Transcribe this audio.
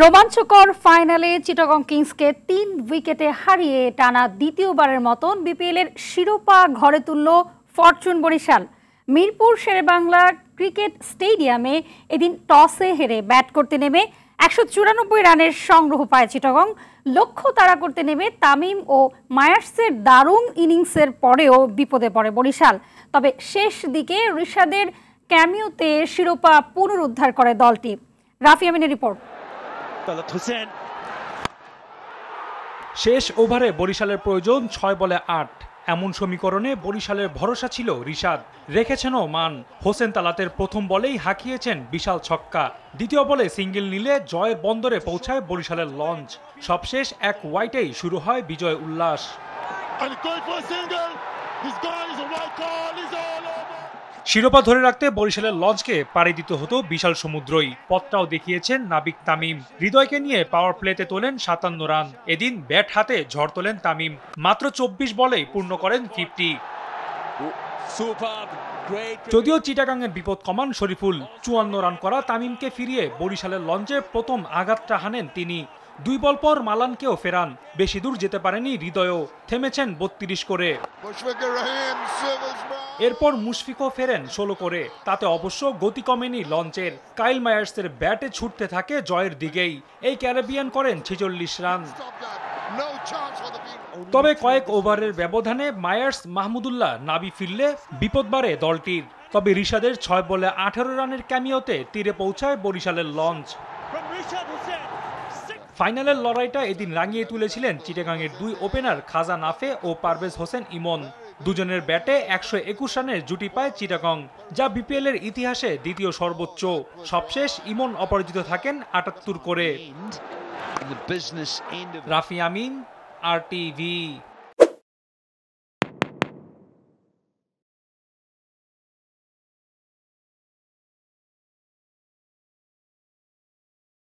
রোমাঞ্চকর ফাইনালে চিটাগং কিংসকে ৩ উইকেটে হারিয়ে টানা দ্বিতীয়বারের মতন বিপিএলের শিরোপা ঘরে তুলল ফরচুন বরিশাল। মিরপুর শেরেবাংলা ক্রিকেট স্টেডিয়ামে এদিন টসে হেরে ব্যাট করতে নেমে ১৯৪ রানের সংগ্রহ পায় চিটাগং। লক্ষ্য তাড়া করতে নেমে তামিম ও মায়ার্সের দারুণ ইনিংসের পরেও বিপদে পড়ে বরিশাল। তবে শেষ দিকে রিশাদের ক্যামিওতে শিরোপা পুনরুদ্ধার করে দলটি। রাফি আমিনের রিপোর্ট। শেষ ওভারে বরিশালের প্রয়োজন ৬ বলে ৮। এমন সমীকরণে বরিশালের ভরসা ছিল রিশাদ, রেখেছেনও মান। হোসেন তালাতের প্রথম বলেই হাঁকিয়েছেন বিশাল ছক্কা। দ্বিতীয় বলে সিঙ্গেল নিলে জয়ের বন্দরে পৌঁছায় বরিশালের লঞ্চ। সবশেষ এক ওয়াইটেই শুরু হয় বিজয় উল্লাস। শিরোপা ধরে রাখতে বরিশালের লঞ্চকে পাড়ি দিতে হতো বিশাল সমুদ্রই। পথটাও দেখিয়েছেন নাবিক তামিম। হৃদয়কে নিয়ে পাওয়ার প্লেতে তোলেন ৫৭ রান। এদিন ব্যাট হাতে ঝড় তোলেন তামিম। মাত্র ২৪ বলেই পূর্ণ করেন 50। যদিও চিটাগাংয়ের বিপদ কমান শরীফুল। ৫৪ রান করা তামিমকে ফিরিয়ে বরিশালের লঞ্চে প্রথম আঘাতটা হানেন তিনি। ২ বল পর মালানকেও ফেরান। বেশি দূর যেতে পারেনি হৃদয়ও, থেমেছেন ৩২ করে। এরপর মুশফিকও ফেরেন ১৬ করে। তাতে অবশ্য গতি কমেনি লঞ্চের। কাইল মায়ার্সের ব্যাটে ছুটতে থাকে জয়ের দিকেই। এই ক্যারিবিয়ান করেন ৪৬ রান। তবে কয়েক ওভারের ব্যবধানে মায়ার্স মাহমুদুল্লাহ নাবি ফিরলে বিপদ বাড়ে দলটির। তবে রিশাদের ৬ বলে ১৮ রানের ক্যামিওতে তীরে পৌঁছায় বরিশালের লঞ্চ। ফাইনালের লড়াইটা এদিন রাঙিয়ে তুলেছিলেন চিটাগাংয়ের ২ ওপেনার খাজা নাফে ও পারভেজ হোসেন ইমন। দুজনের ব্যাটে ১২১ রানের জুটি পায় চিটাগং, যা বিপিএলের ইতিহাসে দ্বিতীয় সর্বোচ্চ। সবশেষ ইমন অপরাজিত থাকেন ৭৮ করে। রাফি আমিন, RTV।